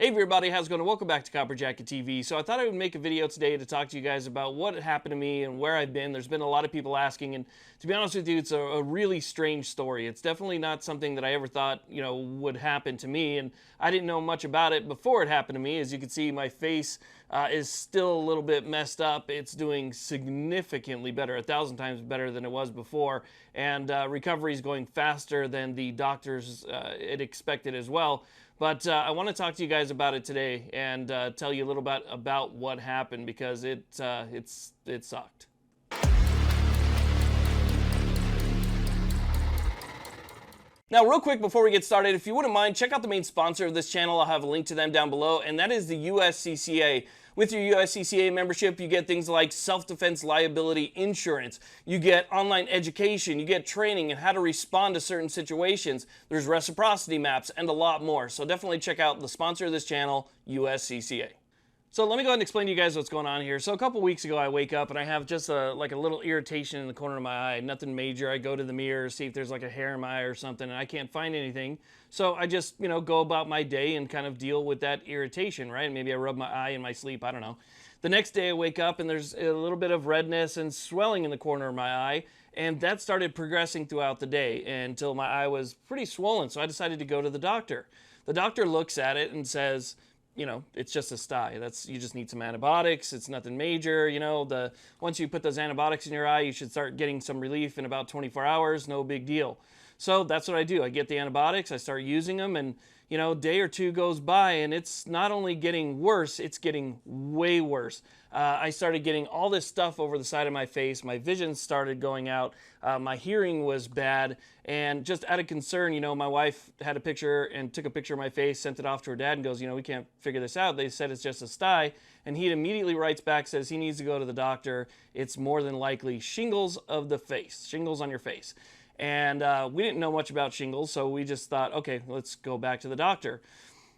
Hey everybody, how's it going? Welcome back to Copper Jacket TV. So I thought I would make a video today to talk to you guys about what happened to me and where I've been. There's been a lot of people asking, and to be honest with you, it's a really strange story. It's definitely not something that I ever thought, would happen to me, and I didn't know much about it before it happened to me. As you can see, my face is still a little bit messed up. It's doing significantly better, 1,000 times better than it was before, and recovery is going faster than the doctors had expected as well. But I want to talk to you guys about it today and tell you a little bit about what happened, because it sucked. Now, real quick before we get started, if you wouldn't mind, check out the main sponsor of this channel. I'll have a link to them down below, and that is the USCCA. With your USCCA membership, you get things like self-defense liability insurance, you get online education, you get training and how to respond to certain situations, there's reciprocity maps, and a lot more. So definitely check out the sponsor of this channel, USCCA. So let me go ahead and explain to you guys what's going on here. So a couple weeks ago, I wake up and I have just a little irritation in the corner of my eye. Nothing major. I go to the mirror, see if there's like a hair in my eye or something, and I can't find anything. So I just, go about my day and kind of deal with that irritation, right? Maybe I rub my eye in my sleep. I don't know. The next day I wake up and there's a little bit of redness and swelling in the corner of my eye. And that started progressing throughout the day until my eye was pretty swollen. So I decided to go to the doctor. The doctor looks at it and says, it's just a sty. You just need some antibiotics. It's nothing major. Once you put those antibiotics in your eye, you should start getting some relief in about 24 hours. No big deal. So that's what I do. I get the antibiotics, I start using them, and day or two goes by and it's not only getting worse, it's getting way worse. I started getting all this stuff over the side of my face. My vision started going out. My hearing was bad. And just out of concern, my wife had a picture and took a picture of my face, sent it off to her dad and goes, we can't figure this out. They said it's just a sty. And he immediately writes back, says he needs to go to the doctor. It's more than likely shingles of the face, shingles on your face. And we didn't know much about shingles, so we just thought, okay, let's go back to the doctor.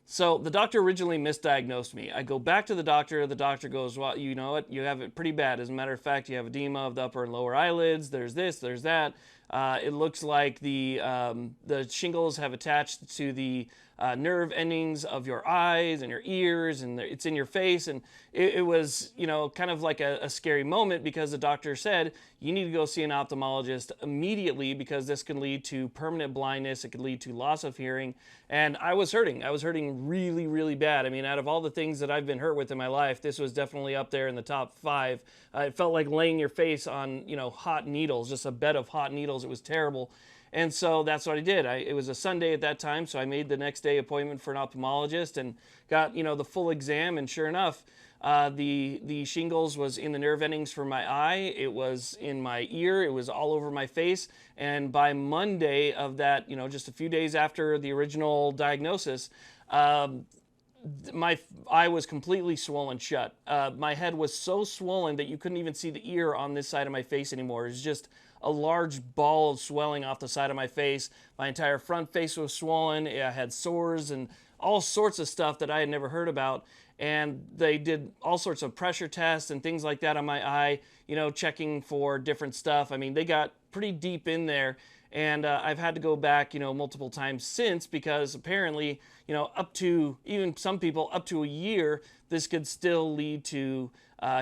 So the doctor originally misdiagnosed me. I go back to the doctor goes, well, you know what, you have it pretty bad. As a matter of fact, you have edema of the upper and lower eyelids, there's this, there's that. It looks like the shingles have attached to the nerve endings of your eyes and your ears, and it's in your face. And it was, kind of like a scary moment, because the doctor said, you need to go see an ophthalmologist immediately, because this can lead to permanent blindness. It could lead to loss of hearing. And I was hurting. I was hurting really, really bad. I mean, out of all the things that I've been hurt with in my life, this was definitely up there in the top 5. It felt like laying your face on, hot needles, just a bed of hot needles. It was terrible. And so that's what I did. It was a Sunday at that time, so I made the next day appointment for an ophthalmologist and got, the full exam. And sure enough, the shingles was in the nerve endings for my eye. It was in my ear. It was all over my face. And by Monday of that, just a few days after the original diagnosis, my eye was completely swollen shut. My head was so swollen that you couldn't even see the ear on this side of my face anymore. It was just a large ball of swelling off the side of my face. My entire front face was swollen. I had sores and all sorts of stuff that I had never heard about. And they did all sorts of pressure tests and things like that on my eye, checking for different stuff. I mean, they got pretty deep in there. And I've had to go back, multiple times since, because apparently, up to, even some people, up to a year, this could still lead to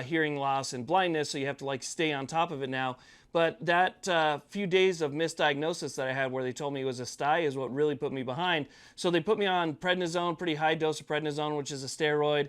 hearing loss and blindness. So you have to stay on top of it now. But that few days of misdiagnosis that I had, where they told me it was a sty, is what really put me behind. So they put me on prednisone, pretty high dose of prednisone, which is a steroid.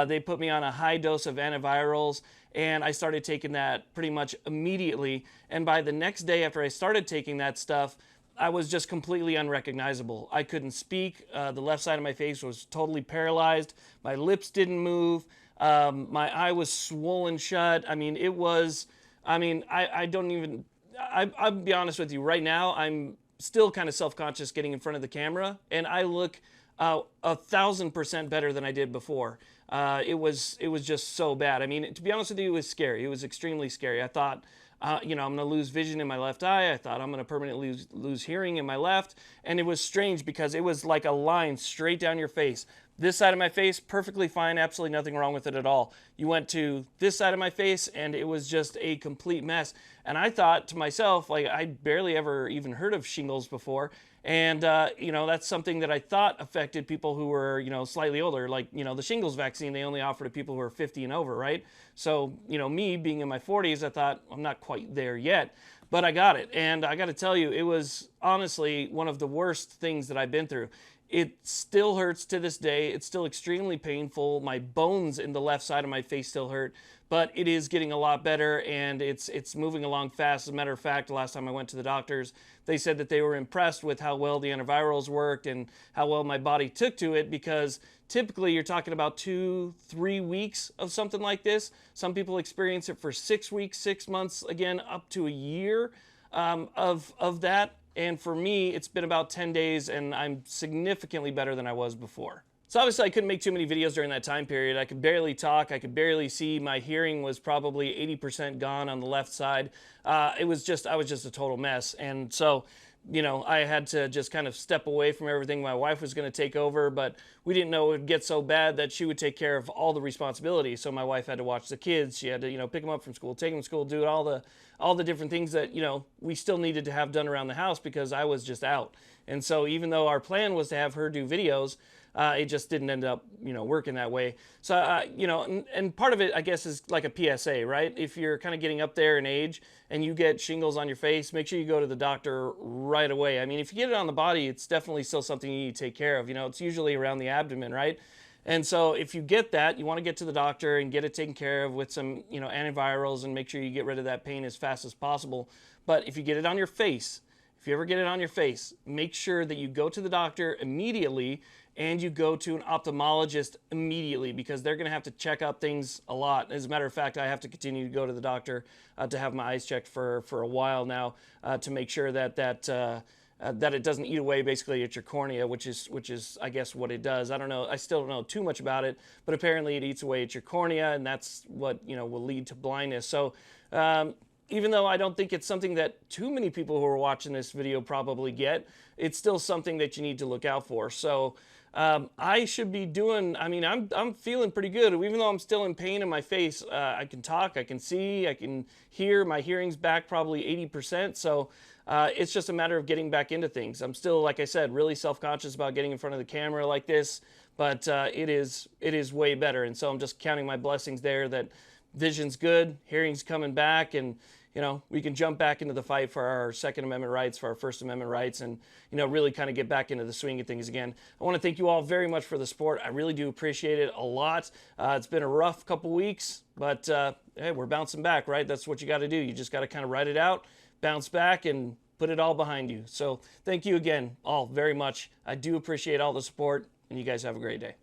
They put me on a high dose of antivirals, and I started taking that pretty much immediately. And by the next day after I started taking that stuff, I was just completely unrecognizable. I couldn't speak. The left side of my face was totally paralyzed. My lips didn't move. My eye was swollen shut. I mean, it was... I don't even, I'll be honest with you, right now, I'm still kind of self-conscious getting in front of the camera, and I look 1,000% better than I did before. It was just so bad. I mean, to be honest with you, it was scary. It was extremely scary. I thought, I'm going to lose vision in my left eye. I thought I'm going to permanently lose hearing in my left. And it was strange, because it was like a line straight down your face. This side of my face, perfectly fine, absolutely nothing wrong with it at all. You went to this side of my face, and it was just a complete mess. And I thought to myself, I barely ever even heard of shingles before. And, you know, that's something that I thought affected people who were, you know, slightly older. Like, you know, the shingles vaccine, they only offer to people who are 50 and over, right? So, you know, me being in my 40s, I thought, I'm not quite there yet, but I got it. And I got to tell you, it was honestly one of the worst things that I've been through. It still hurts to this day. It's still extremely painful. My bones in the left side of my face still hurt, but it is getting a lot better, and it's moving along fast. As a matter of fact, the last time I went to the doctors, they said that they were impressed with how well the antivirals worked and how well my body took to it, because typically you're talking about 2-3 weeks of something like this. Some people experience it for 6 weeks, 6 months, again, up to a year of that. And for me, it's been about 10 days, and I'm significantly better than I was before. So obviously I couldn't make too many videos during that time period. I could barely talk. I could barely see. My hearing was probably 80% gone on the left side. I was just a total mess. And so, you know, I had to just kind of step away from everything. My wife was going to take over, but we didn't know it would get so bad that she would take care of all the responsibility. So my wife had to watch the kids. She had to, you know, pick them up from school, take them to school, do all the different things that, you know, we still needed to have done around the house because I was just out. And so even though our plan was to have her do videos, it just didn't end up, you know, working that way. So, you know, and part of it, I guess, is like a PSA, right? If you're kind of getting up there in age and you get shingles on your face, make sure you go to the doctor right away. I mean, if you get it on the body, it's definitely still something you need to take care of. You know, it's usually around the abdomen, right? And so if you get that, you want to get to the doctor and get it taken care of with some, you know, antivirals, and make sure you get rid of that pain as fast as possible. But if you get it on your face, if you ever get it on your face, make sure that you go to the doctor immediately, and you go to an ophthalmologist immediately, because they're going to have to check up things a lot. As a matter of fact, I have to continue to go to the doctor to have my eyes checked for a while now, to make sure that it doesn't eat away basically at your cornea, which is I guess what it does. I don't know. I still don't know too much about it, but apparently it eats away at your cornea, and that's what, you know, will lead to blindness. So even though I don't think it's something that too many people who are watching this video probably get, it's still something that you need to look out for. So I should be doing, I mean, I'm feeling pretty good. Even though I'm still in pain in my face, I can talk, I can see, I can hear. My hearing's back probably 80%. So it's just a matter of getting back into things. I'm still, like I said, really self-conscious about getting in front of the camera like this, but it is way better. And so I'm just counting my blessings there that vision's good, hearing's coming back, and, you know, we can jump back into the fight for our Second Amendment rights, for our First Amendment rights, and, you know, really kind of get back into the swing of things again. I want to thank you all very much for the support. I really do appreciate it a lot. It's been a rough couple weeks, but hey, we're bouncing back, right? That's what you got to do. You just got to kind of write it out, bounce back, and put it all behind you. So thank you again all very much. I do appreciate all the support, and you guys have a great day.